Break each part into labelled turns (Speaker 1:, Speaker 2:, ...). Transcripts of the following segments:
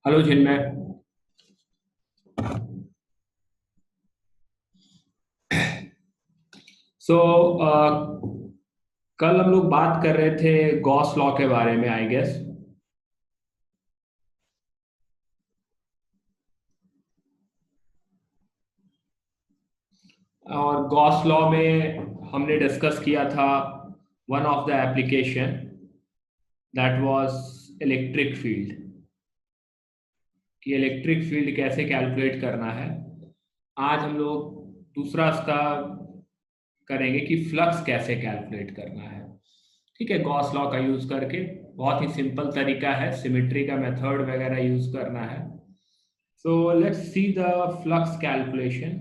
Speaker 1: Hello जिनमय। सो कल हम लोग बात कर रहे थे गॉस लॉ के बारे में, आई गेस। और गॉस लॉ में हमने डिस्कस किया था one of the application that was electric field, कि इलेक्ट्रिक फील्ड कैसे कैलकुलेट करना है। आज हम लोग दूसरा इसका करेंगे कि फ्लक्स कैसे कैलकुलेट करना है। ठीक है, गॉस लॉ का यूज करके बहुत ही सिंपल तरीका है, सिमेट्री का मेथड वगैरह यूज करना है। So let's see the flux calculation.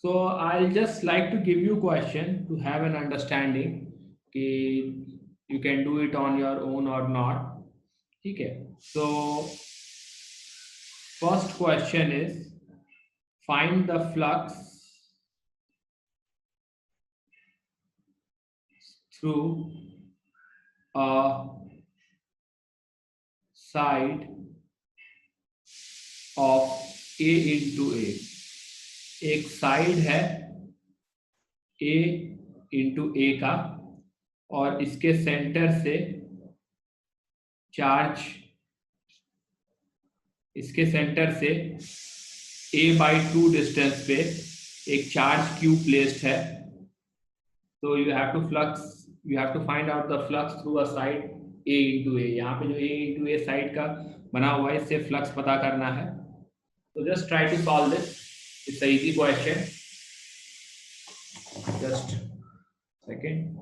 Speaker 1: So I'll just like to give you question to have an understanding कि you can do it on your own or not. ठीक है, so first question is find the flux through a side of A into A. एक side है A into A का और इसके centre से charge, इसके सेंटर से A/2 डिस्टेंस पे एक चार्ज क्यू प्लेस्ड है. तो you have to find out the flux through a side A into A. यहाँ पे जो A into A साइड का बना हुआ है, इससे फ्लक्स पता करना है. तो just try to solve this. It's a easy question. Just second.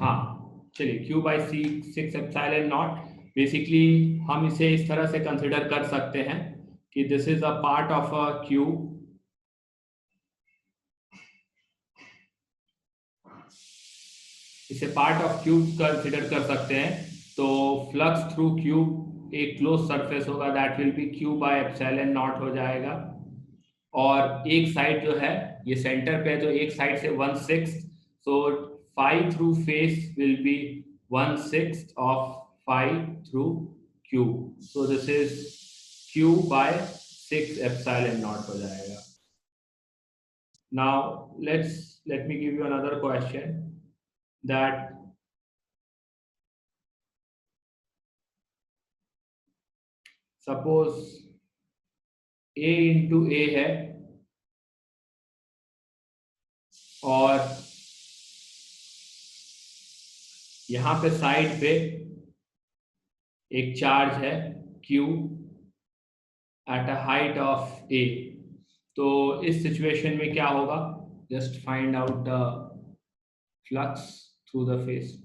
Speaker 1: हाँ चलिए, Q by 6 epsilon naught, basically हम इसे इस तरह से कंसिडर कर सकते हैं कि this is a part of a cube, इसे पार्ट ऑफ क्यूब कंसिडर कर सकते हैं। तो फ्लक्स थ्रू क्यूब एक क्लोज सरफेस होगा, that will B Q by epsilon naught हो जाएगा। और एक साइड जो है ये सेंटर पे, तो एक साइड से 1/6, so phi through face will be 1/6 of phi through Q, so this is Q by 6 epsilon naught हो जाएगा। Now let me give you another question, that suppose A into A है और यहां पे साइड पे एक charge है Q at a height of A। तो इस सिचुएशन में क्या होगा, just find out the flux through the face.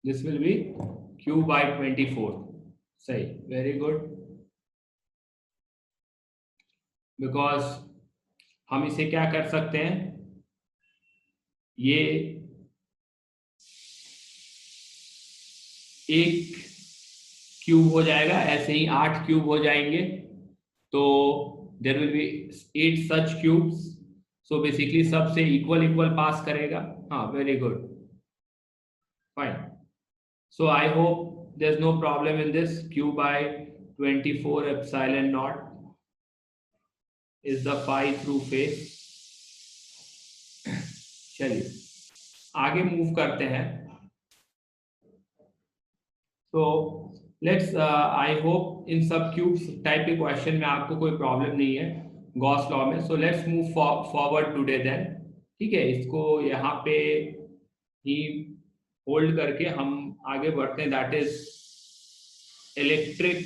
Speaker 1: This will B Q by 24, सही, वेरी गुड। बिकॉज हम इसे क्या कर सकते हैं, ये एक क्यूब हो जाएगा, ऐसे ही 8 क्यूब हो जाएंगे, तो there will be 8 such cubes, so basically सबसे इक्वल इक्वल पास करेगा। हाँ very good, fine. So I hope there is no problem in this. Q by 24 epsilon naught is the phi through face. चलिए आगे move करते हैं। तो let's, I hope इन सब cubes type के क्वेश्चन में आपको कोई प्रॉब्लम नहीं है गॉस लॉ में। So let's move forward today then. ठीक है, इसको यहाँ पे ही होल्ड करके हम आगे बढ़ते हैं, that is electric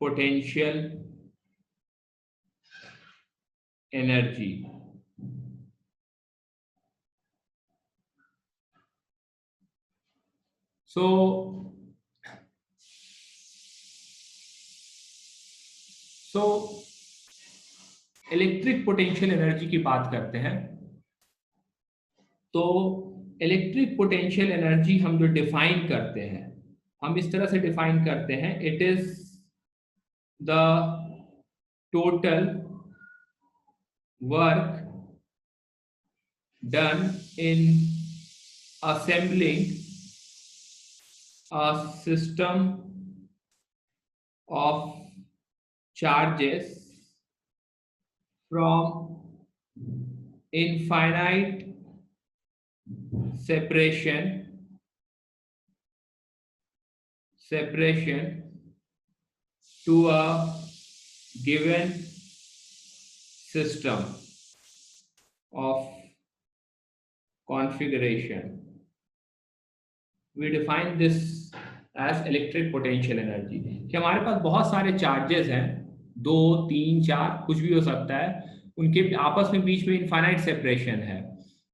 Speaker 1: potential energy. So electric potential energy की बात करते हैं। तो इलेक्ट्रिक पोटेंशियल एनर्जी हम जो डिफाइन करते हैं, हम इस तरह से डिफाइन करते हैं, it is the total work done in assembling a system of charges from infinite separation to a given system of configuration. We define this as electric potential energy कि हमारे पास बहुत सारे चार्जेस हैं, 2 3 4 कुछ भी हो सकता है, उनके आपस में बीच में इनफाइनाइट सेपरेशन है,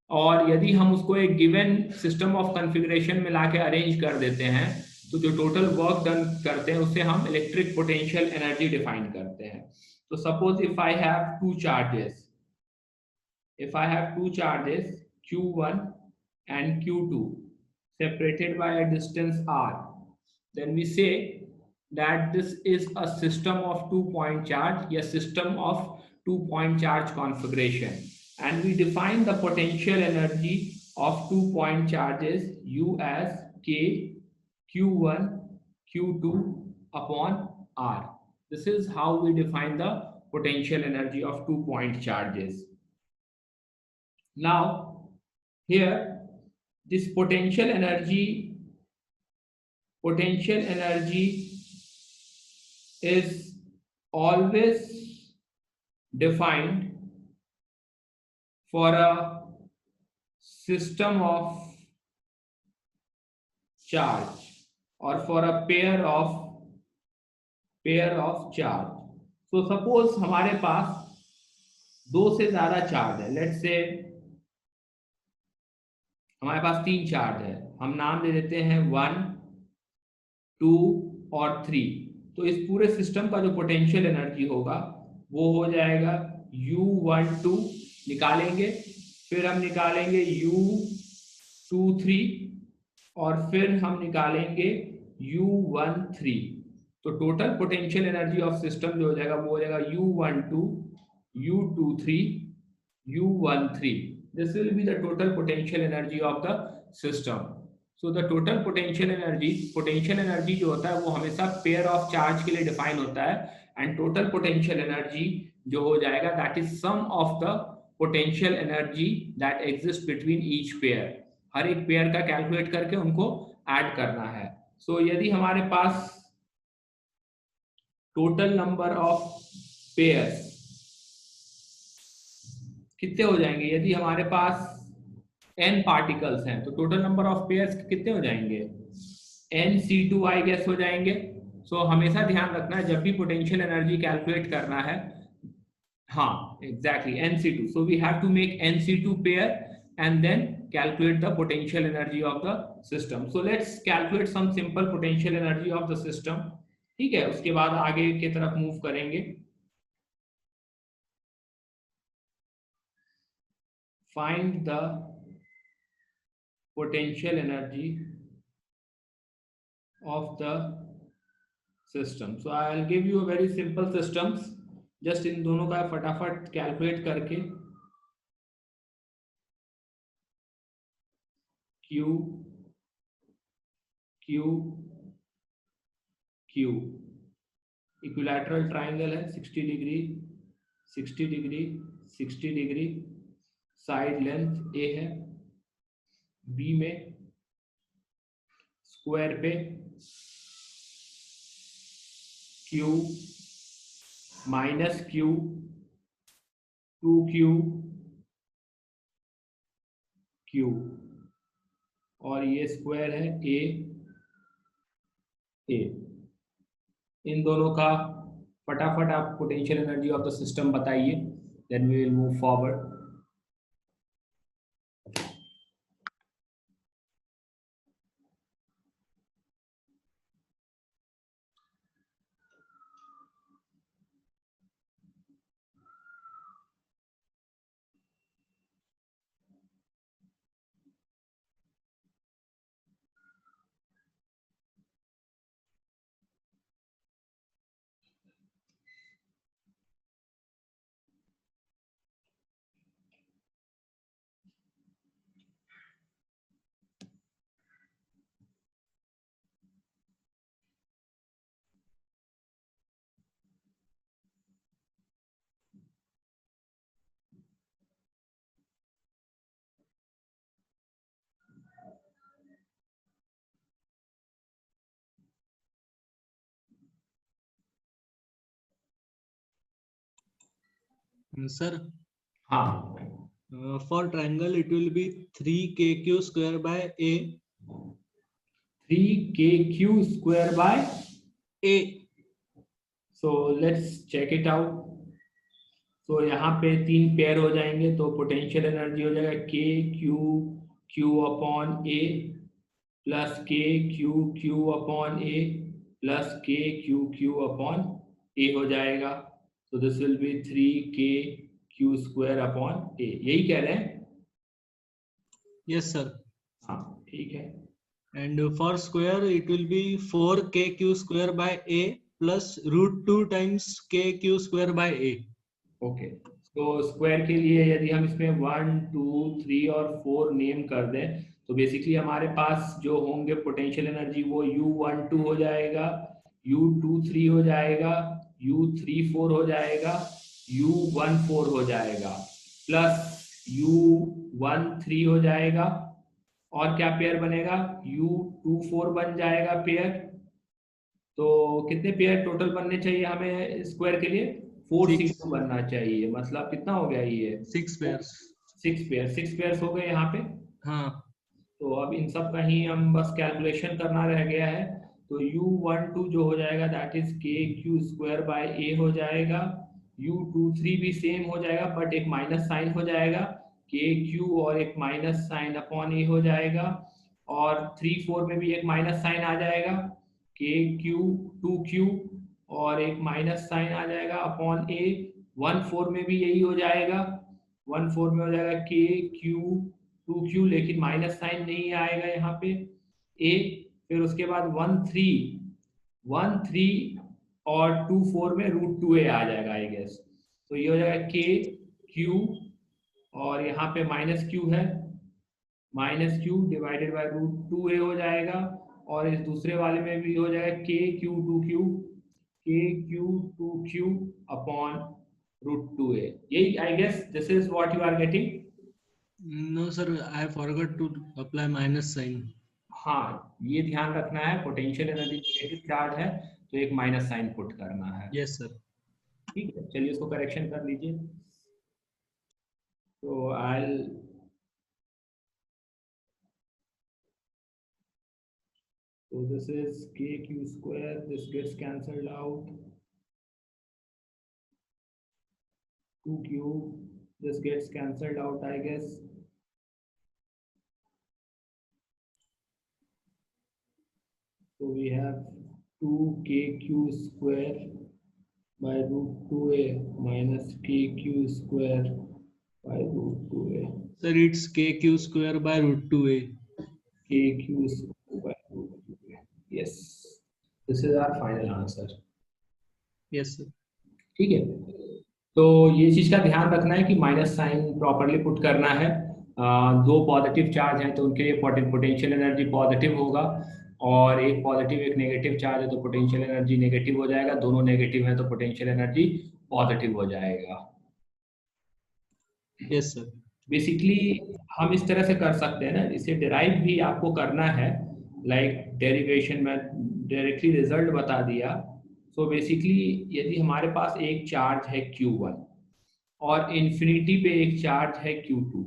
Speaker 1: और यदि हम उसको एक गिवन सिस्टम ऑफ कॉन्फ़िगरेशन में लाके अरेंज कर देते हैं, तो जो टोटल वर्क डन करते हैं उससे हम इलेक्ट्रिक पोटेंशियल एनर्जी डिफाइन करते हैं। तो suppose if I have two charges Q1 and Q2 separated by a distance r, then we say that this is a system of 2-point charge, a system of 2-point charge configuration, and we define the potential energy of 2-point charges U as K Q1 Q2 upon R. This is how we define the potential energy of 2-point charges. Now here this potential energy is always defined for a system of charge or for a pair of charge. So suppose हमारे पास दो से ज्यादा charge है, let's say हमारे पास 3 charge है, हम नाम दे देते हैं 1, 2 और 3। तो इस पूरे सिस्टम का जो पोटेंशियल एनर्जी होगा वो हो जाएगा U12 निकालेंगे, फिर हम निकालेंगे U23 और फिर हम निकालेंगे U13। तो total potential energy of system जो हो जाएगा वो हो जाएगा U12, U23, U13। This will be the total potential energy of the system. So the total potential energy जो होता है वो हमेशा पेयर ऑफ चार्ज के लिए डिफाइन होता है, एंड टोटल पोटेंशियल एनर्जी जो हो जाएगा that is some of the potential energy that exist between each pair. हर एक पेयर का कैलकुलेट करके उनको ऐड करना है। सो यदि हमारे पास टोटल नंबर ऑफ पेयर्स कितने हो जाएंगे, यदि हमारे पास n पार्टिकल्स हैं तो टोटल नंबर ऑफ पेयर्स कितने हो जाएंगे, nc2 गैस हो जाएंगे। सो हमेशा ध्यान रखना है जब भी पोटेंशियल एनर्जी कैलकुलेट करना है, हाँ exactly nc2, so we have to make nc2 pair and then calculate the potential energy of the system. So let's calculate some simple potential energy of the system. ठीक है, उसके बाद आगे की तरफ मूव करेंगे। Find the potential energy of the system. So I'll give you a very simple systems. Just इन दोनों का फटाफट कैलकुलेट करके Q Q Q equilateral triangle है, 60 degree 60 degree 60 degree, side length A है, B में स्क्वायर पे Q minus Q 2Q Q और ये स्क्वायर है A A। इन दोनों का फटाफट आप potential energy of the system बताइए, then we will move forward.
Speaker 2: Sir,
Speaker 1: हाँ,
Speaker 2: for triangle it will be 3kq square by a.
Speaker 1: 3kq square by
Speaker 2: a.
Speaker 1: So let's check it out. तो यहाँ पे 3 pair हो जाएंगे तो पोटेंशियल एनर्जी हो जाएगा k q q upon a plus k q q upon a plus k q q upon a हो जाएगा। तो this will B 3kq square upon a। यही कह रहे हैं?
Speaker 2: Yes sir.
Speaker 1: हाँ ठीक है।
Speaker 2: And for square it will be 4kq square by a plus √2 times kq square by a.
Speaker 1: Okay, तो स्क्वायर के लिए यदि हम इसमें 1 2 3 और 4 नेम कर दें तो बेसिकली हमारे पास जो होंगे पोटेंशियल एनर्जी वो U12 हो जाएगा, U23 हो जाएगा, U34 हो जाएगा, U14 हो जाएगा, प्लस U13 हो जाएगा, और क्या पेयर बनेगा, U24 बन जाएगा पेयर। तो कितने पेयर टोटल बनने चाहिए हमें स्क्वायर के लिए, 4
Speaker 2: Six.
Speaker 1: C2 बनना चाहिए। मतलब कितना हो गया ये,
Speaker 2: 6 pairs।
Speaker 1: 6 पेयर्स हो गए यहाँ पे।
Speaker 2: हाँ
Speaker 1: तो अब इन सब का ही हम बस कैलकुलेशन करना रह गया है। तो U12 जो हो जाएगा दैट इज KQ² A हो जाएगा। U23 भी सेम हो जाएगा बट एक माइनस साइन हो जाएगा, KQ और एक माइनस साइन अपॉन A हो जाएगा। और 3 4 में भी एक माइनस साइन आ जाएगा, KQ 2Q और एक माइनस साइन आ जाएगा अपॉन A। 1 4 में भी यही हो जाएगा, 1 4 में हो जाएगा KQ 2Q, लेकिन माइनस साइन नहीं आएगा यहाँ पे A। फिर उसके बाद 1 3 और 2 4 में √2A आ जाएगा आई गेस। तो ये हो जाएगा KQ और यहाँ पे -Q है, -Q डिवाइडेड बाय √2A हो जाएगा। और इस दूसरे वाले में भी हो जाएगा KQ 2Q अपॉन √2A। यही I guess this is what you are getting.
Speaker 2: no sir, I forgot to apply minus sign.
Speaker 1: हाँ, ये ध्यान रखना है, पोटेंशियल एनर्जी नेगेटिव चार्ज है तो एक माइनस साइन पुट करना है।
Speaker 2: Yes sir.
Speaker 1: ठीक है, चलिए इसको करेक्शन कर लीजिए। तो आई so this is KQ², this gets cancelled out, 2Q, this gets cancelled out I guess। So we have 2KQ² by √2A minus KQ² by √2A,
Speaker 2: Sir, it's KQ² by √2A.
Speaker 1: KQ² by √2A, yes, this is our final answer।
Speaker 2: Yes sir.
Speaker 1: ठीक है, तो ये चीज का ध्यान रखना है कि माइनस साइन प्रॉपरली पुट करना है। दो पॉजिटिव चार्ज हैं तो उनके लिए पोटेंशियल एनर्जी पॉजिटिव होगा, और एक पॉजिटिव एक नेगेटिव चार्ज है तो पोटेंशियल एनर्जी नेगेटिव हो जाएगा, दोनों नेगेटिव है तो पोटेंशियल एनर्जी पॉजिटिव हो जाएगा।
Speaker 2: Yes sir.
Speaker 1: बेसिकली हम इस तरह से कर सकते हैं ना, इसे डिराइव भी आपको करना है, लाइक डेरिवेशन में डायरेक्टली रिजल्ट बता दिया। सो बेसिकली यदि हमारे पास एक चार्ज है Q1 और इन्फिनिटी पे एक चार्ज है Q2,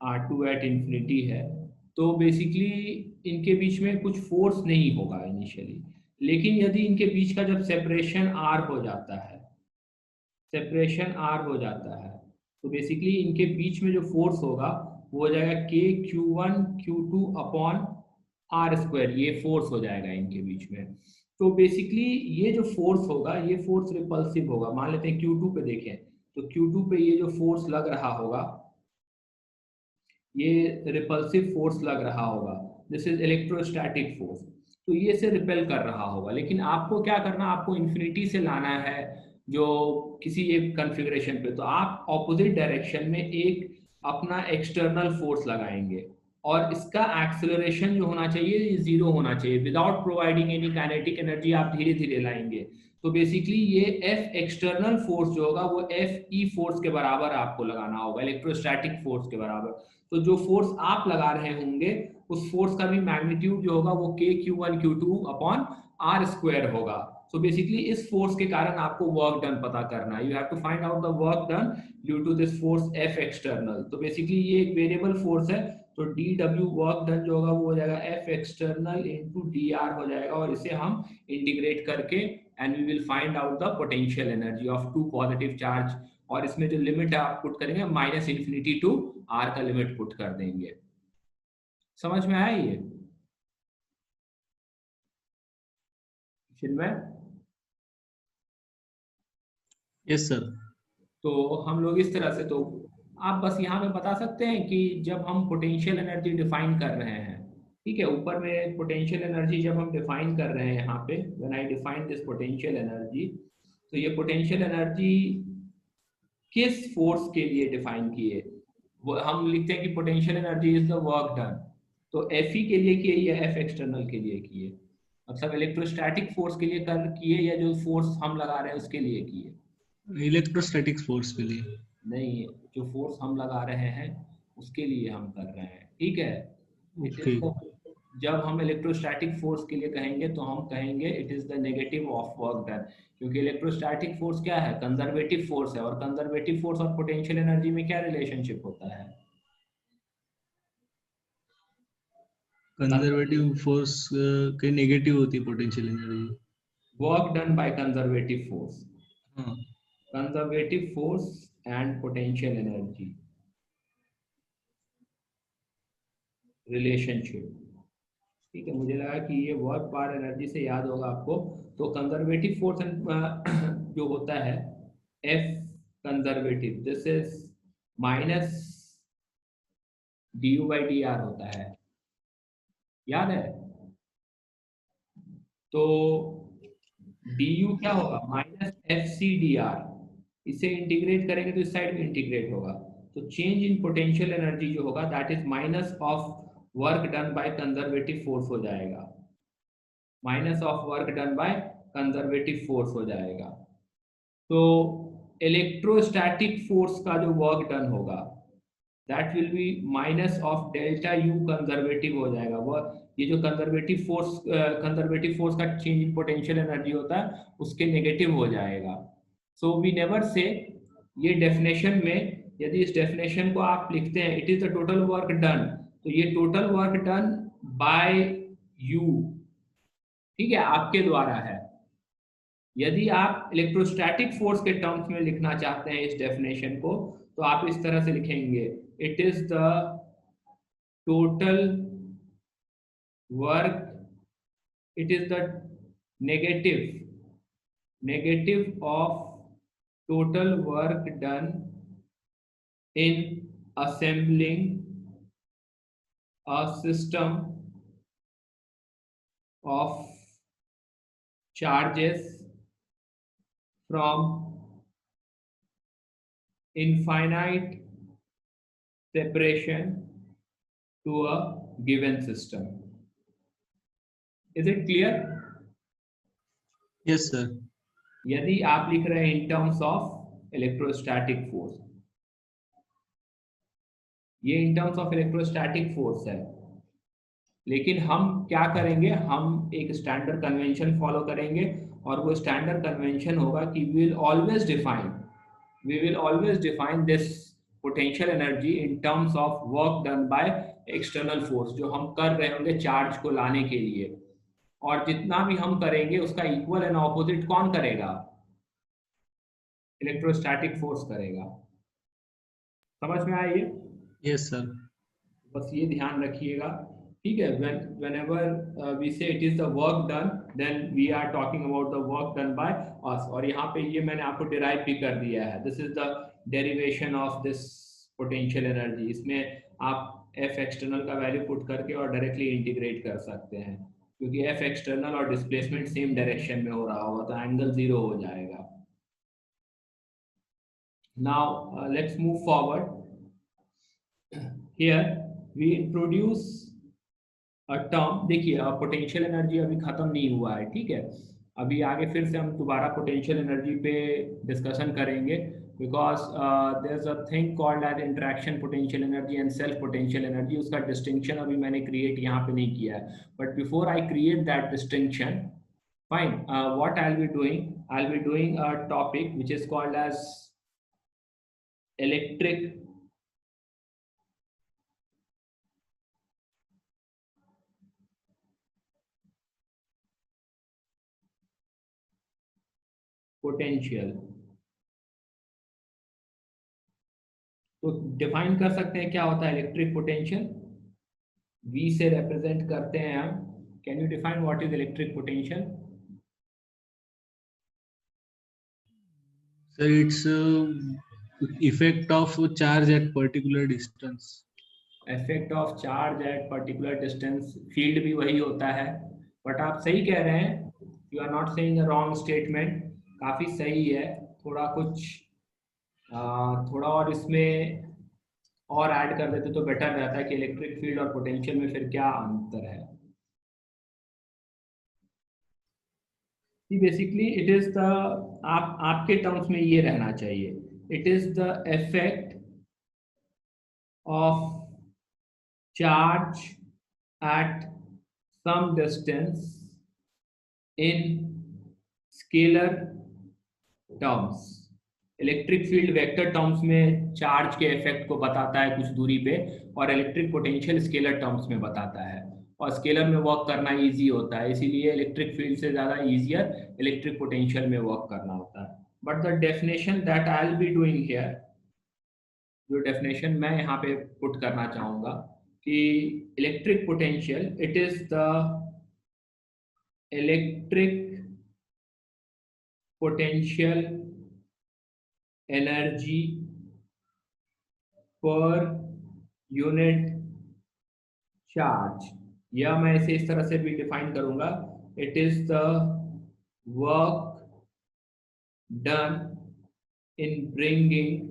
Speaker 1: R2 एट इन्फिनिटी है, तो बेसिकली इनके बीच में कुछ फोर्स नहीं होगा इनिशियली, लेकिन यदि इनके बीच का जब सेपरेशन R हो जाता है, सेपरेशन R हो जाता है, तो बेसिकली इनके बीच में जो फोर्स होगा वो हो जाएगा KQ1Q2 अपॉन R², ये फोर्स हो जाएगा इनके बीच में। तो बेसिकली ये जो फोर्स होगा ये फोर्स रिपल्सिव होगा। मान लेते हैं Q2 पे देखें तो Q2 पे ये जो फोर्स लग रहा होगा ये रिपल्सिव फोर्स लग रहा होगा, दिस इज इलेक्ट्रोस्टैटिक फोर्स, तो ये से रिपेल कर रहा होगा। लेकिन आपको क्या करना, आपको इन्फिनिटी से लाना है जो किसी एक कॉन्फ़िगरेशन पे, तो आप ऑपोजिट डायरेक्शन में एक अपना एक्सटर्नल फोर्स लगाएंगे और इसका एक्सेलरेशन जो होना चाहिए 0 होना चाहिए, without providing any kinetic energy आप धीरे धीरे लाएंगे। तो बेसिकली ये F एक्सटर्नल फोर्स जो होगा वो FE फोर्स के बराबर आपको लगाना होगा, इलेक्ट्रोस्टैटिक फोर्स के बराबर। तो जो फोर्स आप लगा रहे होंगे उस फोर्स का भी मैग्नीट्यूड जो होगा वो KQ1Q2 अपॉन R² होगा। सो बेसिकली इस फोर्स के कारण आपको वर्क डन पता करना है, you have to find out the work done due to this force F external. तो बेसिकली ये एक वेरिएबल फोर्स है, तो DW वर्क डन जो होगा वो हो जाएगा F एक्सटर्नल इंटू DR हो जाएगा, और इसे हम इंटीग्रेट करके and we will find out the potential energy of two positive charge. और इसमें जो लिमिट है आप पुट करेंगे -∞ टू R का लिमिट पुट कर देंगे। समझ में आया ये चिन्मय?
Speaker 2: Yes sir.
Speaker 1: तो हम लोग इस तरह से, तो आप बस यहाँ पे बता सकते हैं कि जब हम पोटेंशियल एनर्जी डिफाइन कर रहे हैं, ठीक है, ऊपर में पोटेंशियल एनर्जी जब हम डिफाइन कर रहे हैं यहाँ पे, when I define this potential energy, तो ये पोटेंशियल एनर्जी किस फोर्स के लिए डिफाइन की है, वो हम लिखते हैं कि potential energy is the work done, तो Fe के लिए किए या F एक्सटर्नल के लिए किए, मतलब इलेक्ट्रोस्टैटिक फोर्स के लिए कर किए या जो फोर्स हम लगा रहे हैं उसके लिए किए?
Speaker 2: इलेक्ट्रोस्टैटिक फोर्स के लिए।
Speaker 1: नहीं, जो फोर्स हम लगा रहे हैं उसके लिए हम कर रहे हैं, ठीक है। It is
Speaker 2: Okay.
Speaker 1: द जब हम इलेक्ट्रोस्टैटिक फोर्स के लिए कहेंगे तो हम कहेंगे it is the negative of work done, क्योंकि इलेक्ट्रोस्टैटिक फोर्स क्या है, कंजर्वेटिव फोर्स है, और कंजर्वेटिव फोर्स और पोटेंशियल एनर्जी में क्या रिलेशनशिप होता है?
Speaker 2: कंजर्वेटिव फोर्स के नेगेटिव होती है potential energy.
Speaker 1: Work done by conservative force,
Speaker 2: हाँ।
Speaker 1: Conservative force and potential energy relationship. ठीक है, मुझे लगा कि ये वर्क बार एनर्जी से याद होगा आपको। तो कंजर्वेटिव फोर्स जो होता है F conservative, this is minus D U by D R होता है, याद है? तो डी यू क्या होगा, minus F C D R, इसे इंटीग्रेट करेंगे तो इस साइड भी इंटीग्रेट होगा, तो चेंज इन पोटेंशियल एनर्जी जो होगा that is minus of work done by conservative force हो जाएगा, minus of work done by conservative force हो जाएगा। तो इलेक्ट्रोस्टैटिक फोर्स का जो वर्क डन होगा that will B minus of delta U conservative हो जाएगा। वह ये जो कंजर्वेटिव फोर्स का चेंज इन पोटेंशियल एनर्जी होता है उसके नेगेटिव हो जाएगा। सो वी नेवर से, ये डेफिनेशन में यदि इस डेफिनेशन को आप लिखते हैं it is the total work done, तो ये total work done bye you, ठीक है, आपके द्वारा है। यदि आप इलेक्ट्रोस्टैटिक फोर्स के टर्म्स में लिखना चाहते हैं इस डेफिनेशन को तो आप इस तरह से लिखेंगे, it is the total work, it is the negative of total work done in assembling a system of charges from infinite separation to a given system. Is it clear?
Speaker 2: Yes sir.
Speaker 1: यदि आप लिख रहे हैं in terms of electrostatic force, ये in terms of electrostatic force है, लेकिन हम क्या करेंगे, हम एक स्टैंडर्ड कन्वेंशन फॉलो करेंगे और वो स्टैंडर्ड कन्वेंशन होगा कि we will always define this potential energy in terms of work done by external force, जो हम कर रहे होंगे चार्ज को लाने के लिए, और जितना भी हम करेंगे उसका इक्वल एंड ऑपोजिट कौन करेगा, इलेक्ट्रोस्टैटिक फोर्स करेगा। समझ में आया ये?
Speaker 2: Yes sir.
Speaker 1: बस ये ध्यान रखिएगा, ठीक है। whenever we say it is the work done, then we are talking about the work done by us, और यहाँ पे ये मैंने आपको डिराइव भी कर दिया है, this is the derivation of this potential energy। इसमें आप F external का वैल्यू पुट करके और डायरेक्टली इंटीग्रेट कर सकते हैं, क्योंकि F external और डिस्प्लेसमेंट सेम डायरेक्शन में हो रहा होगा तो एंगल 0 हो जाएगा। Now let's move forward. Here we introduce a term, देखिए पोटेंशियल एनर्जी अभी खत्म नहीं हुआ है, ठीक है, अभी आगे फिर से हम दोबारा पोटेंशियल एनर्जी पे डिस्कशन करेंगे, because there is a thing called as interaction potential energy and self potential energy. उसका डिस्टिंक्शन अभी मैंने क्रिएट यहाँ पे नहीं किया है, but before I create that distinction, fine, what I will be doing a topic which is called as electric potential. तो define कर सकते हैं क्या होता है इलेक्ट्रिक पोटेंशियल, V से रिप्रेजेंट करते हैं हम। Can you define what is electric potential?
Speaker 2: Sir its effect of charge at particular distance.
Speaker 1: Effect of charge at particular distance, field भी वही होता है, बट आप सही कह रहे हैं, you are not saying a wrong statement, काफी सही है। थोड़ा कुछ थोड़ा और इसमें और ऐड कर देते तो बेटर रहता है कि इलेक्ट्रिक फील्ड और पोटेंशियल में फिर क्या अंतर है। बेसिकली इट इज द, आपके टर्म्स में ये रहना चाहिए, it is the effect of charge at some distance in scalar terms. Electric field vector terms में चार्ज के इफेक्ट को बताता है कुछ दूरी पे, और इलेक्ट्रिक पोटेंशियल स्केलर टर्म्स में बताता है, और स्केलर में वर्क करना इजी होता है, इसीलिए इलेक्ट्रिक फील्ड से ज़्यादा इजियर इलेक्ट्रिक पोटेंशियल में वर्क करना होता है. But the definition that I will be doing here, जो डेफिनेशन मैं यहाँ पे पुट करना चाहूँगा कि electric potential it is the electric potential energy पर यूनिट चार्ज, या मैं इसे इस तरह से भी डिफाइन करूंगा, it is the work done in bringing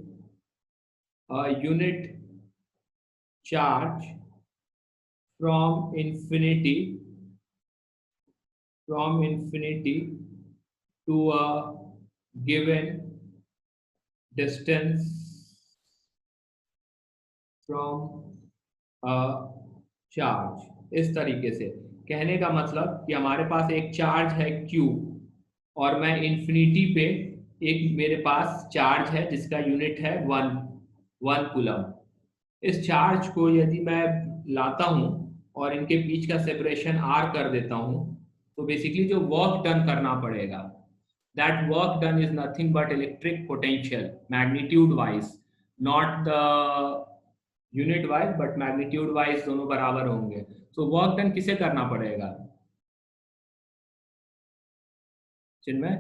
Speaker 1: a unit charge from infinity to a given distance from a charge. इस तरीके से कहने का मतलब कि हमारे पास एक चार्ज है Q, और मैं इन्फिनिटी पे एक मेरे पास चार्ज है जिसका यूनिट है 1 कूलम. इस चार्ज को यदि मैं लाता हूं और इनके बीच का सेपरेशन r कर देता हूं, तो बेसिकली जो वर्क डन करना पड़ेगा, that work done is nothing but electric potential magnitude wise, not the unit wise but magnitude wise दोनों बराबर होंगे. तो वर्क डन किसे करना पड़ेगा चिन्मय?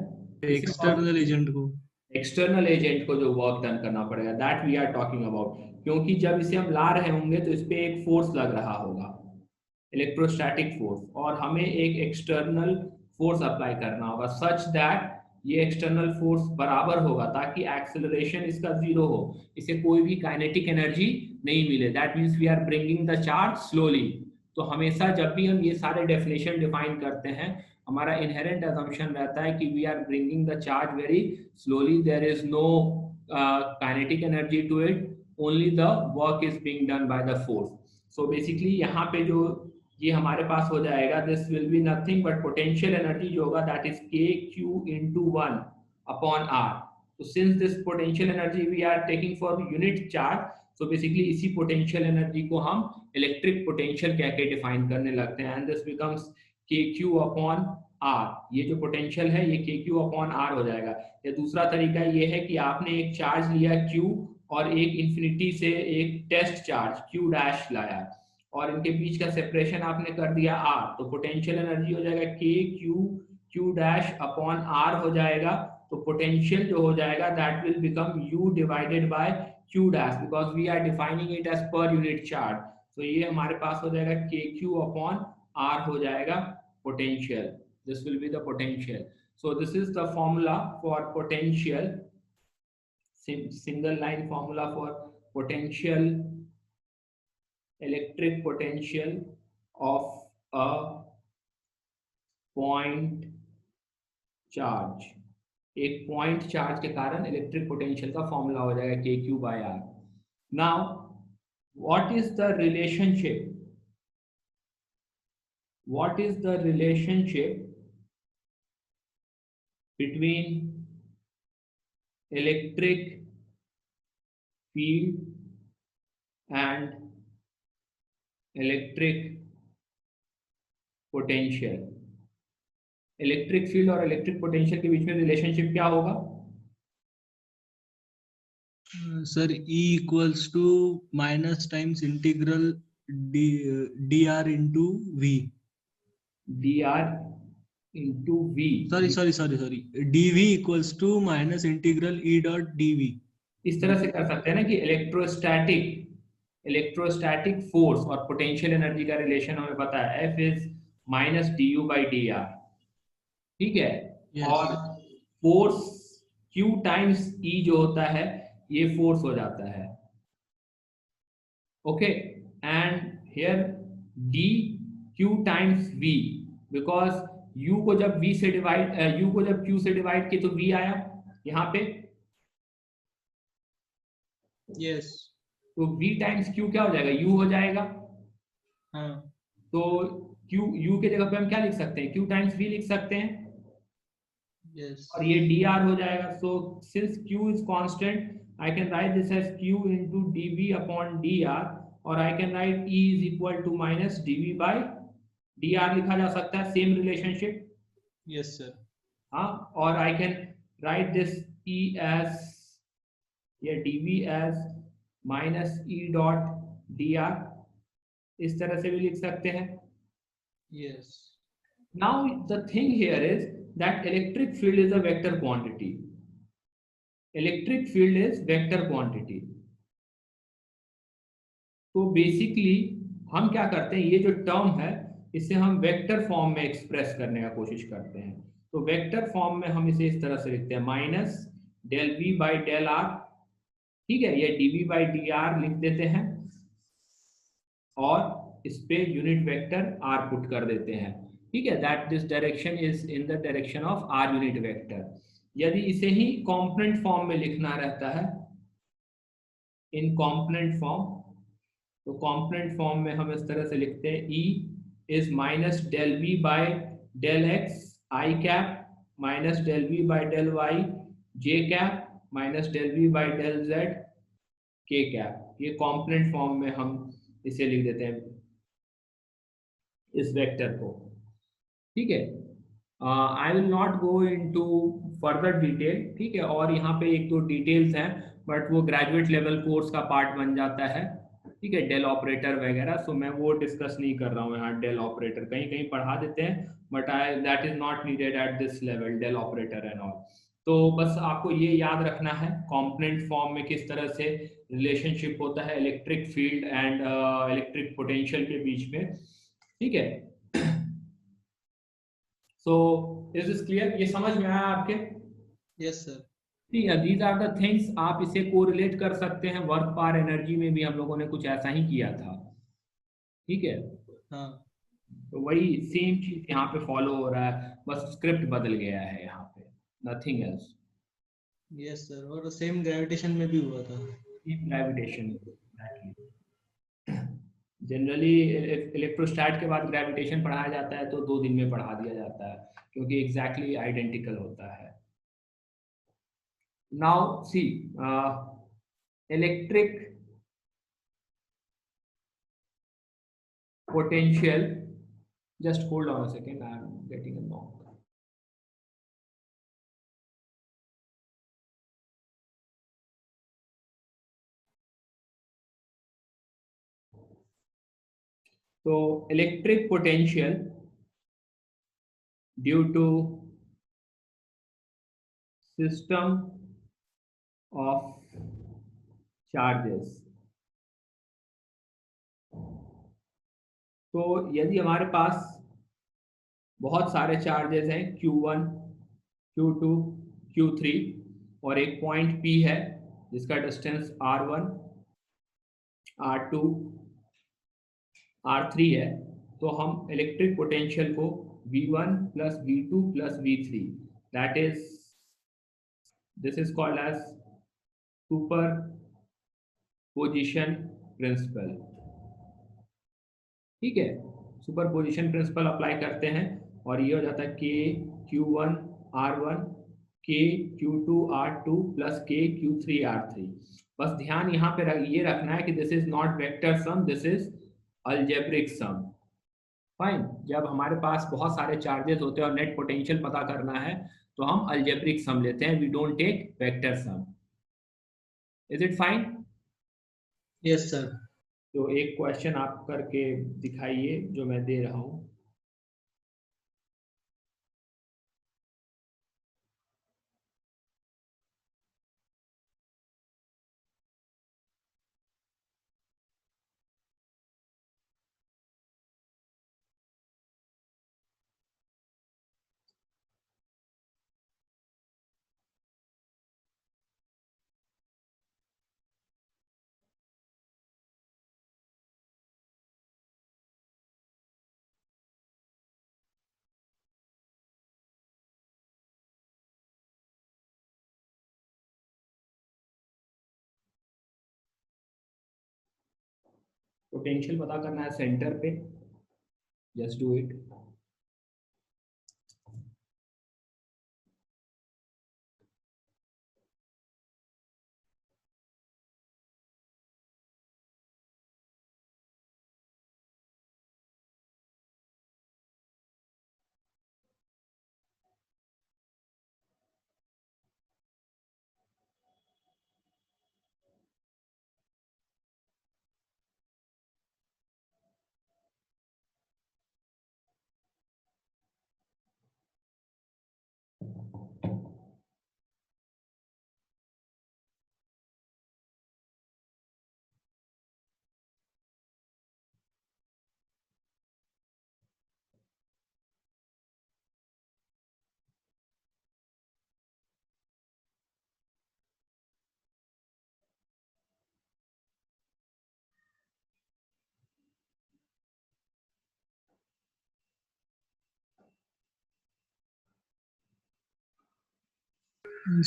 Speaker 2: एक्सटर्नल एजेंट को.
Speaker 1: एक्सटर्नल एजेंट को जो वर्क डन करना पड़ेगा, that we are talking about. क्योंकि जब इसे हम ला रहे होंगे तो इस पे एक फोर्स लग रहा होगा, इलेक्ट्रोस्टैटिक फोर्स, और हमें एक एक्सटर्नल फोर्स अप्लाई करना होगा सच दैट ये एक्सटर्नल फोर्स बराबर होगा, ताकि एक्सेलरेशन इसका जीरो हो, इसे कोई भी काइनेटिक एनर्जी नहीं मिले. That means we are bringing the charge slowly. तो हमेशा जब भी हम ये सारे डेफिनेशन डिफाइन करते हैं, हमारा इनहेरेंट असम्पशन रहता है कि we are bringing the charge very slowly, there is no kinetic energy to it, only the work is being done by the force. So basically यहाँ पे जो ये हमारे पास हो जाएगा, this will be nothing but potential energy जो होगा that is KQ into 1 upon R. So since this potential energy we are taking for unit charge, so basically इसी पोटेंशियल एनर्जी को हम इलेक्ट्रिक पोटेंशियल कह के डिफाइन करने लगते हैं, and this becomes KQ upon R. ये जो पोटेंशियल है ये KQ upon R हो जाएगा. या दूसरा तरीका ये है कि आपने एक चार्ज लिया Q और एक इंफिनिटी से एक टेस्ट चार्ज Q डैश लाया, और इनके बीच का सेपरेशन आपने कर दिया R, तो पोटेंशियल एनर्जी हो जाएगा Q डैश अपॉन R हो जाएगा. तो पोटेंशियल जो हो जाएगा that will become U divided by Q dash, because we are defining it as per unit charge. तो ये हमारे पास हो जाएगा KQ अपॉन R हो जाएगा potential. This will be the potential. So this is the formula for potential, single line formula for potential, electric potential of a point charge. एक point charge के कारण इलेक्ट्रिक पोटेंशियल का formula हो जाएगा KQ by R. Now what is the relationship between electric field and electric potential? Electric field और electric potential के बीच में relationship क्या होगा?
Speaker 2: Sir E equals to minus times integral dr into V.
Speaker 1: dr into V.
Speaker 2: Sorry. dV equals to minus integral E dot dV.
Speaker 1: इस तरह से कर सकते हैं ना कि इलेक्ट्रोस्टैटिक फोर्स और पोटेंशियल एनर्जी का रिलेशन हमें पता है, F is minus du by dr. ठीक है.
Speaker 2: Yes.
Speaker 1: और फोर्स Q टाइम्स E जो होता है ये फोर्स हो जाता है. Okay, and here dQ times V, because U को जब Q से डिवाइड किए तो V आया यहाँ पे.
Speaker 2: Yes.
Speaker 1: तो V टाइम्स Q क्या हो जाएगा? U हो जाएगा.
Speaker 2: हाँ.
Speaker 1: तो क्यू, यू के जगह पे हम क्या लिख सकते हैं, क्यू टाइम्स वी लिख सकते हैं,
Speaker 2: Yes.
Speaker 1: और ये डी आर हो जाएगा. So since Q is constant I can write this as Q into D V upon D R, और I can write E is equal to minus D V by D R लिखा जा सकता है, same relationship.
Speaker 2: Yes, sir.
Speaker 1: हाँ, और I can write this E as या D V as minus E dot D R, इस तरह से भी लिख सकते हैं.
Speaker 2: Yes.
Speaker 1: Now the thing here is that electric field is a vector quantity. Electric field is vector quantity. तो basically हम क्या करते हैं, ये जो टर्म है इसे हम वेक्टर फॉर्म में एक्सप्रेस करने का कोशिश करते हैं. तो वेक्टर फॉर्म में हम इसे इस तरह से लिखते हैं, minus del V by del r. ठीक है, ये d V by D r लिख देते हैं और इस पे यूनिट वेक्टर आर पुट कर देते हैं. ठीक है, that this direction is in the direction of r unit vector. यदि इसे ही कॉम्पोनेंट फॉर्म में लिखना रहता है, इन कॉम्पोनेंट फॉर्म, तो कॉम्पोनेंट फॉर्म में हम इस तरह से लिखते हैं, E is minus del V by del x i cap minus del V by del y j cap minus del V by del z k cap. ये component form में हम इसे लिख देते हैं, इस वेक्टर को. ठीक है, I will not go into further detail. ठीक है, और यहाँ पे एक दो डिटेल्स हैं बट वो ग्रेजुएट लेवल कोर्स का पार्ट बन जाता है. ठीक है, डेल ऑपरेटर वगैरह, सो मैं वो डिस्कस नहीं कर रहा हूँ यहाँ. डेल ऑपरेटर कहीं कहीं पढ़ा देते हैं but I that is not needed at this level, del operator and all. तो बस आपको ये याद रखना है कंपोनेंट फॉर्म में किस तरह से रिलेशनशिप होता है electric field and electric potential के बीच में. ठीक है, सो इज दिस क्लियर, ये समझ में आया आपके?
Speaker 2: Yes, sir.
Speaker 1: ठीक है, दीज आर द थिंग्स. आप इसे कोरिलेट कर सकते हैं, वर्क पार एनर्जी में भी हम लोगों ने कुछ ऐसा ही किया था. ठीक है,
Speaker 2: हाँ.
Speaker 1: तो वही सेम चीज यहाँ पे फॉलो हो रहा है, बस स्क्रिप्ट बदल गया है यहाँ पे, नथिंग एल्स.
Speaker 2: Yes, sir. और सेम ग्रेविटेशन में भी हुआ था.
Speaker 1: ग्रेविटेशन जनरली इलेक्ट्रोस्टैट के बाद ग्रेविटेशन पढ़ाया जाता है तो 2 दिन में पढ़ा दिया जाता है क्योंकि एग्जैक्टली आइडेंटिकल होता है. Now see, electric potential. Just hold on a second. I am getting a knock. So electric potential due to system of charges. तो यदि हमारे पास बहुत सारे चार्जेस हैं Q1, Q2, Q3 और एक पॉइंट P है जिसका डिस्टेंस R1, R2, R3 है, तो हम इलेक्ट्रिक पोटेंशियल को V1 plus V2 plus V3, that is, this is called as superposition principle. ठीक है, सुपरपोजिशन प्रिंसिपल अप्लाई करते हैं और ये हो जाता है K Q1 R1 K Q2 R2 plus K Q3 R3. बस ध्यान यहाँ पे ये रखना है कि this is not vector sum, this is algebraic sum. Fine, जब हमारे पास बहुत सारे चार्जेस होते हैं और नेट पोटेंशियल पता करना है तो हम अलजेब्रिक सम लेते हैं, we don't take vector sum. Is it fine?
Speaker 2: Yes, sir.
Speaker 1: तो एक क्वेश्चन आप करके दिखाइए जो मैं दे रहा हूं. पोटेंशियल पता करना है सेंटर पे. Just do it.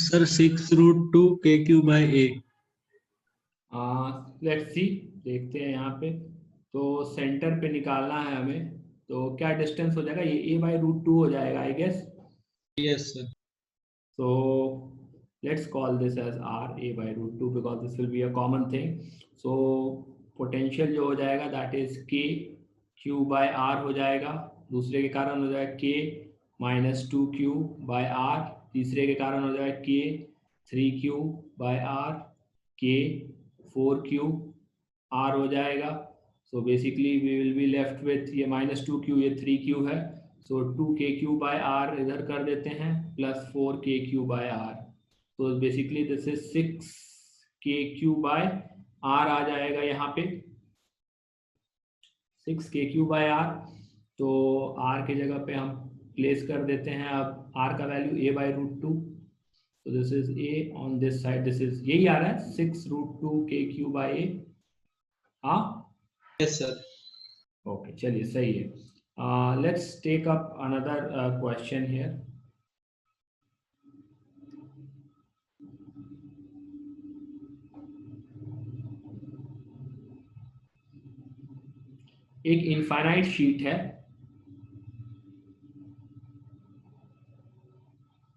Speaker 2: Sir, 6√2 KQ/A.
Speaker 1: Let's see, देखते हैं यहाँ पे। तो सेंटर पे निकालना है हमें, तो क्या डिस्टेंस हो जाएगा, ये a/√2 हो जाएगा I guess.
Speaker 2: Yes, sir.
Speaker 1: So let's call this as r a/√2 because this will be a common thing. So potential जो हो जाएगा that is k q/r हो जाएगा, दूसरे के कारण हो जाएगा k -2q/r, तीसरे के कारण हो जाएगा k 3q/r, k 4q/r हो जाएगा। So basically we will be left with ये -2q, ये 3q है, so 2kq/r इधर कर देते हैं प्लस 4kq/r, तो बेसिकली दिस इज 6kq/r आ जाएगा यहाँ पे, 6kq/r। तो r की जगह पे हम प्लेस कर देते हैं अब r का वैल्यू a/√2, तो this is a on this side, this is यही आ रहा है 6√2kq/a। हाँ
Speaker 2: Yes, sir.
Speaker 1: ओके, चलिए सही है। Let's take up another question here. एक इनफाइनाइट शीट है,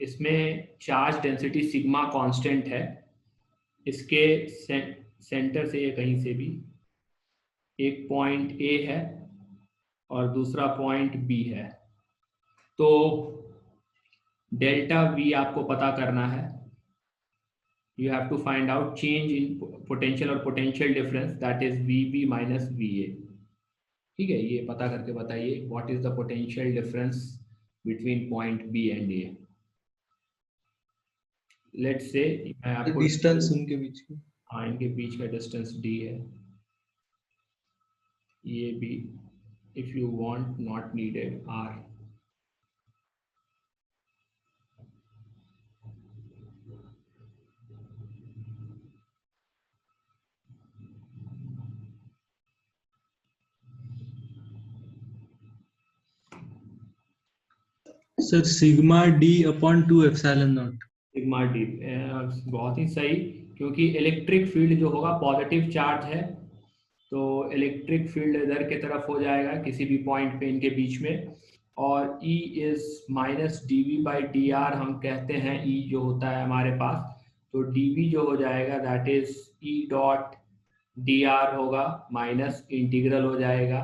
Speaker 1: इसमें चार्ज डेंसिटी सिग्मा कांस्टेंट है, इसके सेंटर से ये कहीं से भी एक पॉइंट ए है और दूसरा पॉइंट बी है, तो डेल्टा वी आपको पता करना है। You have to find out change in potential और potential difference, that is V B minus V A. ठीक है, ये पता करके बताइए what is the potential difference between point B and A. Let's say मैं आपको
Speaker 2: डिस्टेंस उनके बीच की।
Speaker 1: हाँ, इनके बीच का डिस्टेंस डी है, ये भी if you want not needed r.
Speaker 2: Sir, σD/2ε0।
Speaker 1: Sigma d, बहुत ही सही, क्योंकि इलेक्ट्रिक फील्ड जो होगा पॉजिटिव चार्ज है, तो इलेक्ट्रिक फील्ड इधर की तरफ हो जाएगा किसी भी पॉइंट पे इनके बीच में, और E इज -dV/dr हम कहते हैं, E जो होता है हमारे पास, तो dV जो हो जाएगा दैट इज E.dr होगा, माइनस इंटीग्रल हो जाएगा।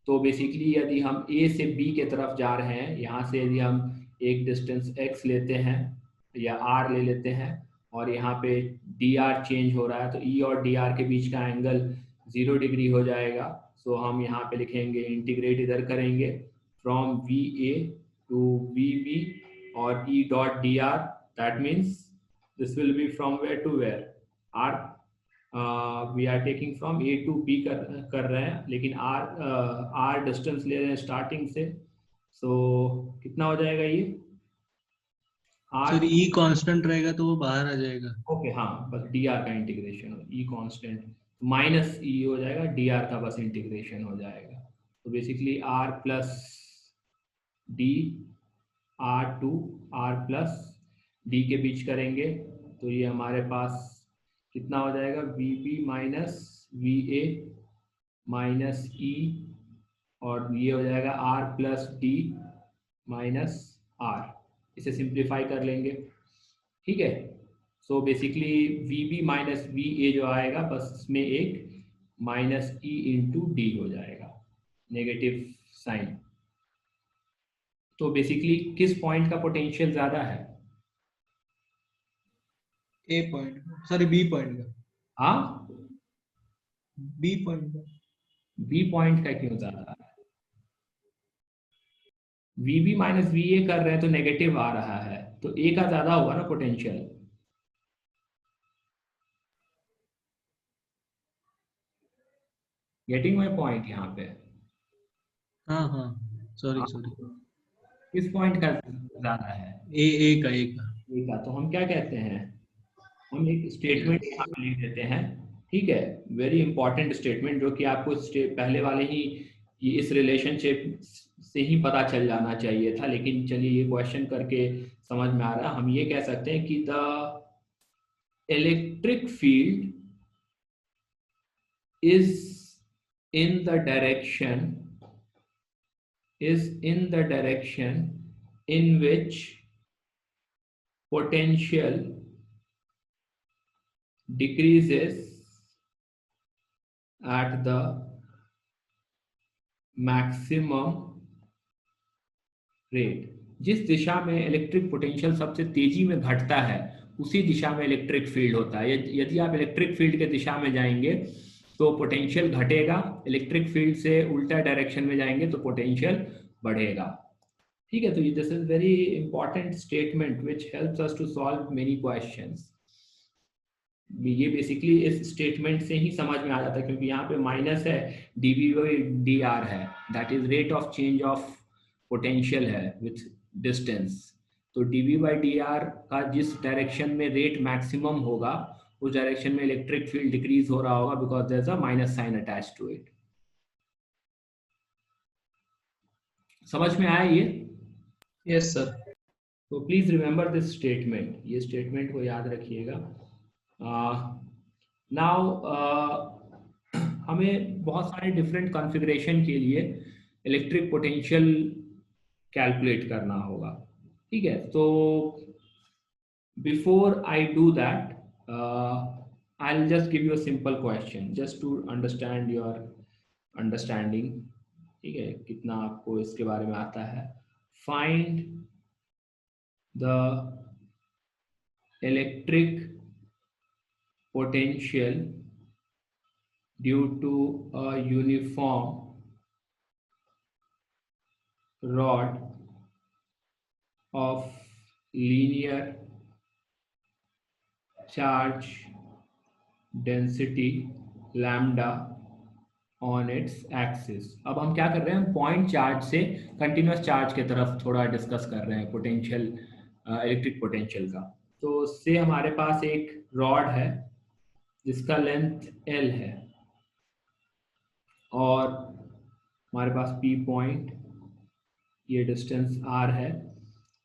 Speaker 1: तो बेसिकली यदि हम A से B के तरफ जा रहे हैं, यहाँ से यदि हम एक डिस्टेंस x लेते हैं या r ले लेते हैं और यहाँ पे dr चेंज हो रहा है, तो E और dr के बीच का एंगल 0 डिग्री हो जाएगा। सो हम यहाँ पे लिखेंगे, इंटीग्रेट इधर करेंगे फ्रॉम VA टू VB और E.dr, that means this will be from where to where, r we are taking from A to B कर रहे हैं, लेकिन r डिस्टेंस ले रहे हैं स्टार्टिंग से। सो कितना हो जाएगा ये
Speaker 2: सर,
Speaker 1: r,
Speaker 2: E कांस्टेंट रहेगा तो वो बाहर आ जाएगा।
Speaker 1: ओके हाँ, बस dr का integration, E constant minus E हो जाएगा, dr का बस इंटीग्रेशन हो जाएगा। तो basically r plus d, r2 r plus d के बीच करेंगे, तो ये हमारे पास कितना हो जाएगा, VB minus VA minus E और ये हो जाएगा r plus d minus r, इसे सिंप्लीफाई कर लेंगे, ठीक है। So basically VB minus VA जो आएगा बस इसमें एक माइनस E इंटू डी हो जाएगा, नेगेटिव साइन। तो बेसिकली किस पॉइंट का पोटेंशियल ज्यादा है?
Speaker 2: ए पॉइंट, सॉरी बी पॉइंट का,
Speaker 1: हाँ,
Speaker 2: बी पॉइंट का।
Speaker 1: बी पॉइंट का क्यों ज्यादा है? VB माइनस VA कर रहे हैं तो नेगेटिव आ रहा है, तो ए का ज्यादा होगा ना पोटेंशियल। गेटिंग माई पॉइंट यहाँ पे?
Speaker 2: हाँ हाँ, सॉरी
Speaker 1: हाँ,
Speaker 2: सॉरी,
Speaker 1: किस पॉइंट का ज्यादा है?
Speaker 2: ए का, ए का।
Speaker 1: ए का। तो हम क्या कहते हैं, हम एक स्टेटमेंट यहाँ पे लिख देते हैं, ठीक है, वेरी इंपॉर्टेंट स्टेटमेंट, जो कि आपको पहले वाले ही ये इस रिलेशनशिप से ही पता चल जाना चाहिए था, लेकिन चलिए ये क्वेश्चन करके समझ में आ रहा है। हम ये कह सकते हैं कि the electric field is in the direction in which potential decreases at the maximum rate। जिस दिशा में इलेक्ट्रिक पोटेंशियल सबसे तेजी में घटता है उसी दिशा में इलेक्ट्रिक फील्ड होता है। यदि आप इलेक्ट्रिक फील्ड के दिशा में जाएंगे तो पोटेंशियल घटेगा, इलेक्ट्रिक फील्ड से उल्टा डायरेक्शन में जाएंगे तो पोटेंशियल बढ़ेगा, ठीक है। तो ये this is very important statement which helps us to solve many questions. ये बेसिकली इस स्टेटमेंट से ही समझ में आ जाता है, क्योंकि यहाँ पे माइनस है, dV/dr है, that is rate of change of potential है विथ डिस्टेंस। तो dV/dr का जिस डायरेक्शन में रेट मैक्सिमम होगा उस डायरेक्शन में इलेक्ट्रिक फील्ड डिक्रीज हो रहा होगा, because there is a minus sign attach to it. समझ में आया ये?
Speaker 2: Yes sir.
Speaker 1: तो प्लीज रिमेंबर दिस स्टेटमेंट, ये स्टेटमेंट को याद रखिएगा। नाउ हमें बहुत सारे डिफरेंट कॉन्फ़िगरेशन के लिए इलेक्ट्रिक पोटेंशियल कैलकुलेट करना होगा, ठीक है। तो before I do that I'll just give you a simple question just to understand your understanding, ठीक है, कितना आपको इसके बारे में आता है। Find the electric potential due to a uniform rod of linear charge density lambda on its axis। अब हम क्या कर रहे हैं, हम पॉइंट चार्ज से कंटिन्यूस चार्ज की तरफ थोड़ा डिस्कस कर रहे हैं पोटेंशियल, इलेक्ट्रिक पोटेंशियल का। तो से हमारे पास एक रॉड है जिसका लेंथ L है और हमारे पास P पॉइंट, ये डिस्टेंस R है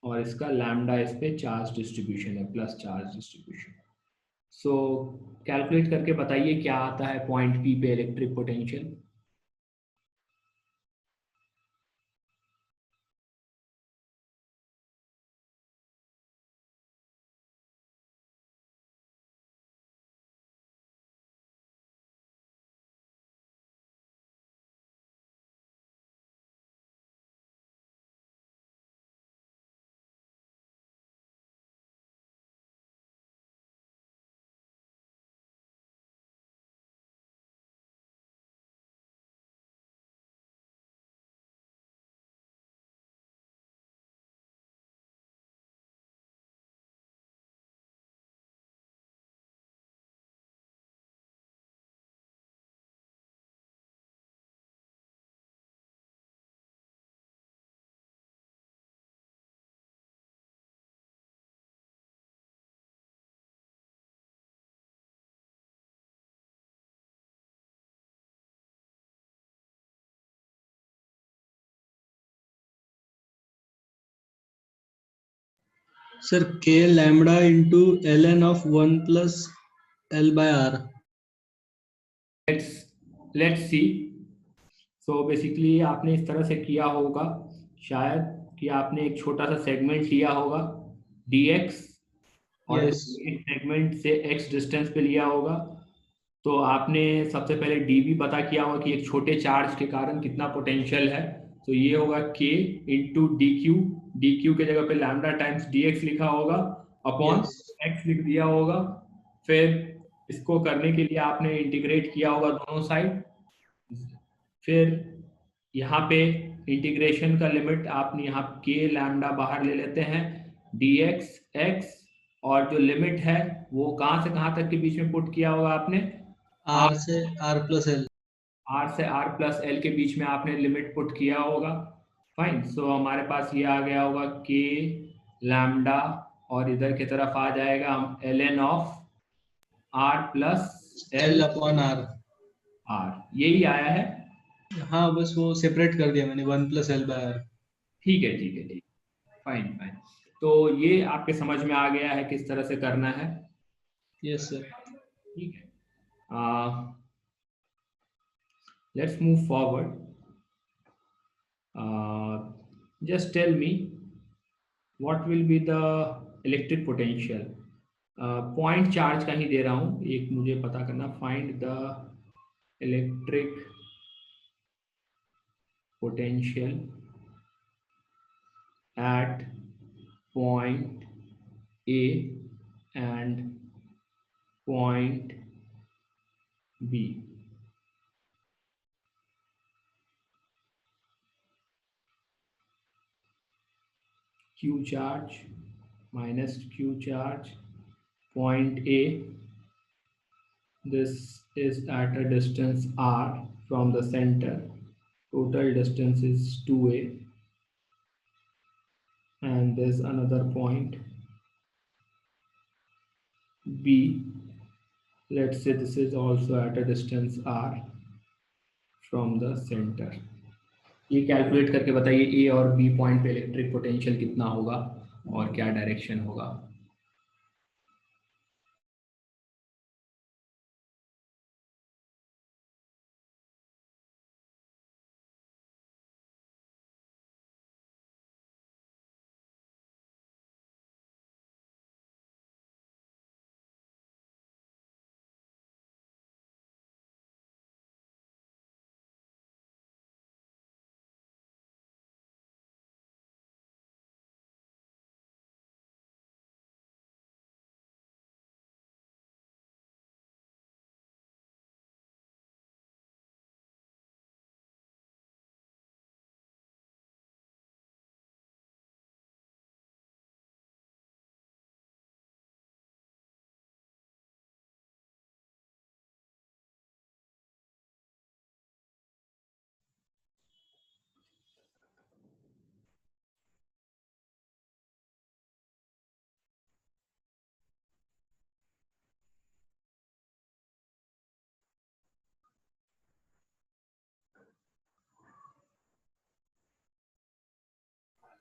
Speaker 1: और इसका लैम्डा इस पे चार्ज डिस्ट्रीब्यूशन है, प्लस चार्ज डिस्ट्रीब्यूशन। सो कैलकुलेट करके बताइए क्या आता है पॉइंट P पे electric potential.
Speaker 2: Sir k lambda into ln of 1 plus L by R।
Speaker 1: Let's see so basically आपने इस तरह से किया होगा शायद कि आपने एक छोटा सा सेगमेंट लिया होगा dx और
Speaker 2: Yes.
Speaker 1: फिर इस सेगमेंट से x डिस्टेंस पे लिया होगा। तो आपने सबसे पहले dv पता किया होगा कि एक छोटे चार्ज के कारण कितना पोटेंशियल है। तो ये होगा k इंटू डी क्यू के जगह पे लैम्डा टाइम्स dx लिखा होगा अपॉन
Speaker 2: Yes.
Speaker 1: x लिख दिया होगा। फिर इसको करने के लिए आपने इंटीग्रेट किया होगा दोनों साइड। फिर यहाँ पे इंटीग्रेशन का लिमिट आप यहाँ के लैम्डा बाहर ले लेते हैं dx x, और जो लिमिट है वो कहाँ से कहाँ तक के बीच में पुट किया होगा आपने
Speaker 2: R से R plus L.
Speaker 1: r से r प्लस एल के बीच में आपने लिमिट पुट किया होगा। फाइन, सो हमारे पास ये आ गया होगा के लैम्डा, और इधर की तरफ आ जाएगा हम ln of r plus
Speaker 2: L
Speaker 1: L
Speaker 2: upon R.
Speaker 1: r, यही आया है।
Speaker 2: हाँ बस वो सेपरेट कर दिया मैंने 1 plus L by R.
Speaker 1: ठीक है ठीक है ठीक, फाइन फाइन। तो ये आपके समझ में आ गया है किस तरह से करना है।
Speaker 2: Yes sir.
Speaker 1: ठीक है, let's move forward. Just tell me what will be the electric potential. Point charge का ही दे रहा हूँ, एक मुझे पता करना, find the electric potential at point A and point B. Q charge minus Q charge, point A. This is at a distance r from the center. Total distance is 2a. And there's another point B. Let's say this is also at a distance r from the center. ये calculate करके बताइए ए और B point पे electric potential कितना होगा और क्या direction होगा।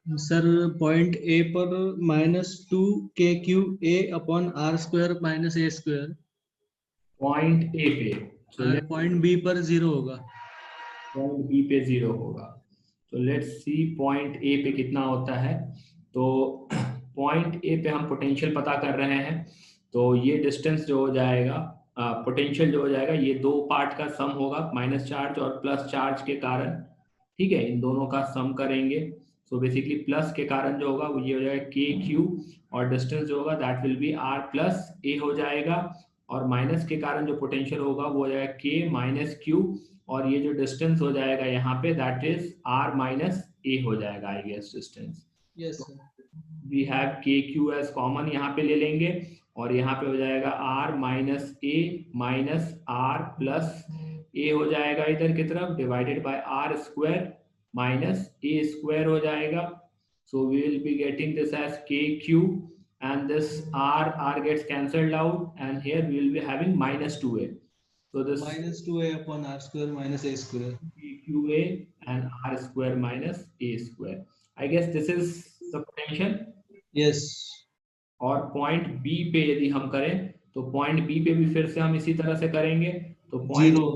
Speaker 2: सर पॉइंट ए पर -2 KQ A upon R square minus A square.
Speaker 1: Point A पे,
Speaker 2: और पॉइंट बी पर 0 होगा.
Speaker 1: पॉइंट बी पे 0 होगा। तो लेट्स सी पॉइंट ए पे कितना होता है। तो पॉइंट ए पे हम पोटेंशियल पता कर रहे हैं। तो ये डिस्टेंस जो हो जाएगा, पोटेंशियल जो हो जाएगा, ये दो पार्ट का सम होगा, माइनस चार्ज और प्लस चार्ज के कारण। ठीक है, इन दोनों का सम करेंगे। सो बेसिकली प्लस के कारण जो होगा वो ये हो जाएगा के क्यू, और डिस्टेंस जो होगा that will be R plus A हो जाएगा, और माइनस के कारण जो पोटेंशियल होगा वो हो जाएगा के माइनस क्यू, और ये जो डिस्टेंस हो जाएगा यहाँ पे that is R minus A हो जाएगा I guess distance.
Speaker 2: Yes sir.
Speaker 1: We have K Q as common यहाँ पे ले लेंगे, और यहाँ पे हो जाएगा R minus A minus R plus A हो जाएगा इधर की तरफ, divided by R square minus A square हो जाएगा। So we will be getting this as K Q, and this r gets cancelled out, and here we will be having minus 2a. So this
Speaker 2: -2A upon R square minus A square.
Speaker 1: qa and r square minus a square. I guess this is the potential.
Speaker 2: Yes.
Speaker 1: और point B पे यदि हम करें तो point B पे भी फिर से हम इसी तरह से करेंगे। तो पॉइंट
Speaker 2: 0.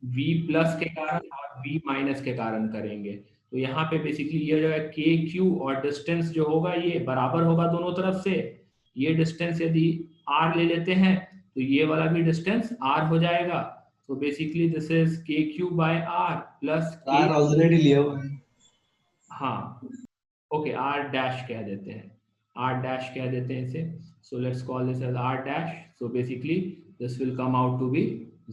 Speaker 1: v प्लस के कारण और v माइनस के कारण करेंगे। तो यहाँ पे बेसिकली ये हो जाएगा के क्यू, और डिस्टेंस जो होगा ये बराबर होगा दोनों तरफ से। ये डिस्टेंस यदि r ले लेते हैं तो ये वाला भी डिस्टेंस r हो जाएगा। तो बेसिकली दिस इज के क्यू बाय r प्लस के,
Speaker 2: आर ऑलरेडी लिया हुआ है।
Speaker 1: हाँ ओके, r डैश कह देते हैं, r डैश कह देते हैं इसे। So let's call this as r dash. So basically this will come out to be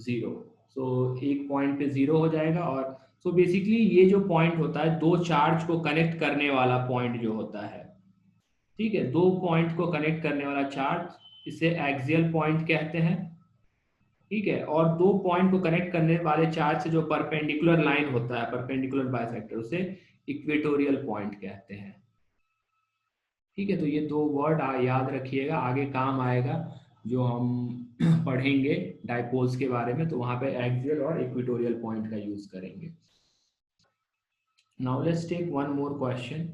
Speaker 1: 0। So एक पॉइंट पे 0 हो जाएगा। और सो बेसिकली ये जो पॉइंट होता है, दो चार्ज को कनेक्ट करने वाला पॉइंट जो होता है, ठीक है, दो पॉइंट को कनेक्ट करने वाला चार्ज, इसे एक्सियल पॉइंट कहते हैं, ठीक है। और दो पॉइंट को कनेक्ट करने वाले चार्ज से जो परपेंडिकुलर लाइन होता है, परपेंडिकुलर बाइसेक्टर, उसे इक्वेटोरियल पॉइंट कहते हैं, ठीक है। तो ये दो वर्ड याद रखिएगा, आगे काम आएगा जो हम पढ़ेंगे डाइपोल्स के बारे में, तो वहां पे एक्सियल और इक्वेटोरियल पॉइंट का यूज करेंगे। Now let's take one more question.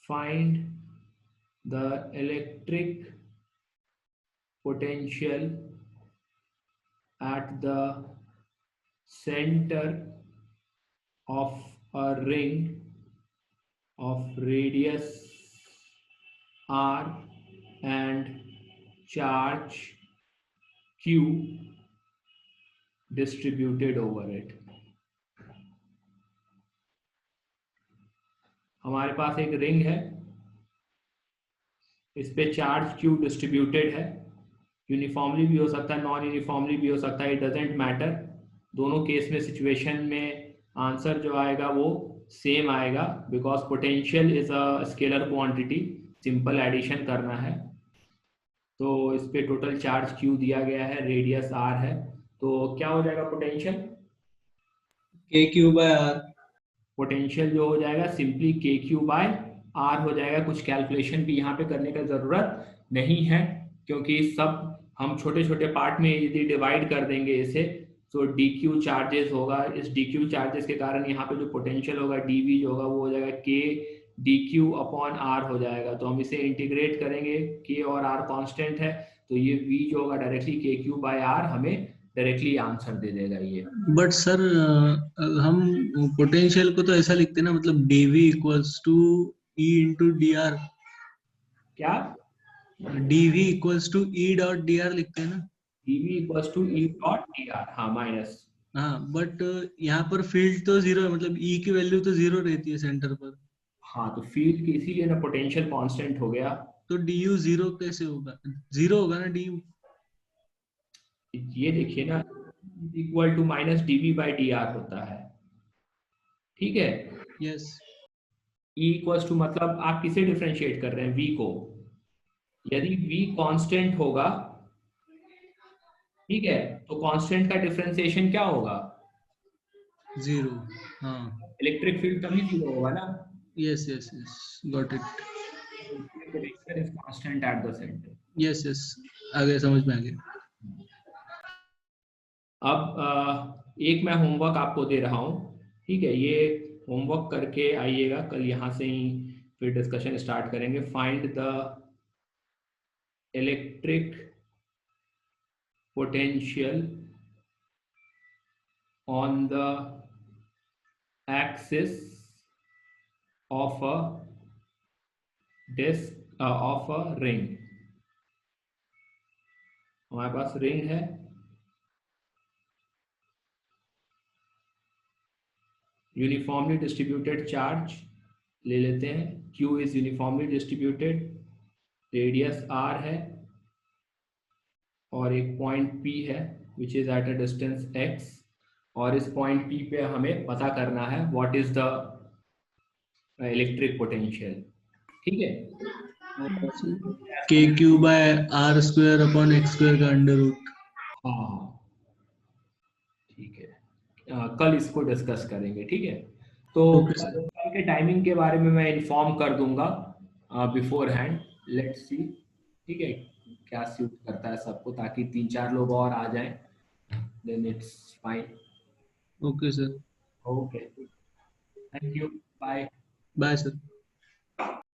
Speaker 1: Find the electric potential at the center of a ring of radius r and charge q distributed over it। हमारे पास एक रिंग है, इस पे चार्ज q डिस्ट्रीब्यूटेड है, uniformly भी हो सकता है, नॉन यूनिफॉर्मली भी हो सकता है, इट डजेंट मैटर। दोनों केस में सिचुएशन में आंसर जो आएगा वो सेम आएगा, because potential is a scalar quantity, simple addition करना है। तो इस पे टोटल चार्ज क्यू दिया गया है, रेडियस आर है, तो क्या हो जाएगा पोटेंशियल?
Speaker 2: के क्यू बाय आर।
Speaker 1: पोटेंशियल जो हो जाएगा सिंपली के क्यू बाय आर हो जाएगा। कुछ कैलकुलेशन भी यहाँ पे करने का जरूरत नहीं है, क्योंकि सब हम छोटे छोटे पार्ट में यदि डिवाइड कर देंगे इसे, तो डी क्यू चार्जेस होगा। इस डी क्यू चार्जेस के कारण यहाँ पे जो पोटेंशियल होगा डी वी जो होगा वो हो जाएगा के डी क्यू अपॉन आर हो जाएगा। तो हम इसे इंटीग्रेट करेंगे, के और आर कांस्टेंट है, तो ये वी जो होगा डायरेक्टली के क्यू बाय आर हमें डायरेक्टली आंसर दे देगा ये।
Speaker 2: बट सर हम पोटेंशियल को तो ऐसा लिखते हैं ना, मतलब dv equals to E into d r.
Speaker 1: क्या?
Speaker 2: dv equals to E dot D r लिखते हैं ना।
Speaker 1: dv equals to E dot D r, हाँ माइनस।
Speaker 2: हाँ, बट यहाँ पर फील्ड तो जीरो है, मतलब ई की वैल्यू तो जीरो रहती है सेंटर पर।
Speaker 1: हाँ तो फील्ड की इसीलिए ना पोटेंशियल कांस्टेंट हो गया।
Speaker 2: तो du जीरो कैसे होगा? जीरो होगा ना du।
Speaker 1: ये देखिए ना, equal to minus d V by D R होता है, ठीक है।
Speaker 2: यस।
Speaker 1: ई इक्वल्स टू मतलब आप किसे डिफरेंशिएट कर रहे हैं? वी को। यदि वी कांस्टेंट होगा, ठीक है, तो कांस्टेंट का डिफरेंशिएशन क्या होगा?
Speaker 2: जीरो। हाँ।
Speaker 1: इलेक्ट्रिक फील्ड तभी जीरो होगा ना।
Speaker 2: Yes yes yes, got it.
Speaker 1: Potential is constant at the centre.
Speaker 2: Yes yes, आगे समझ में आ गया।
Speaker 1: अब एक मैं होमवर्क आपको दे रहा हूँ, ठीक है, ये होमवर्क करके आइएगा, कल यहाँ से ही फिर डिस्कशन स्टार्ट करेंगे। Find the electric potential on the axis of a disc of a ring. हमारे पास रिंग है, यूनिफॉर्मली डिस्ट्रीब्यूटेड चार्ज ले लेते हैं, Q is uniformly distributed, radius R है, और एक पॉइंट P है which is at a distance x, और इस पॉइंट P पे हमें पता करना है what is the electric potential, ठीक है।
Speaker 2: K Q by R square upon x square का अंडर रूट।
Speaker 1: हाँ ठीक है, कल इसको डिस्कस करेंगे, ठीक है। तो
Speaker 2: ओके सर।
Speaker 1: कल के टाइमिंग के बारे में मैं इन्फॉर्म कर दूंगा बिफोर हैंड, लेट्स सी, ठीक है, क्या सूट करता है सबको, ताकि 3-4 लोग और आ जाएं, then it's fine.
Speaker 2: Okay sir.
Speaker 1: Okay, thank you, bye.
Speaker 2: Bye sir.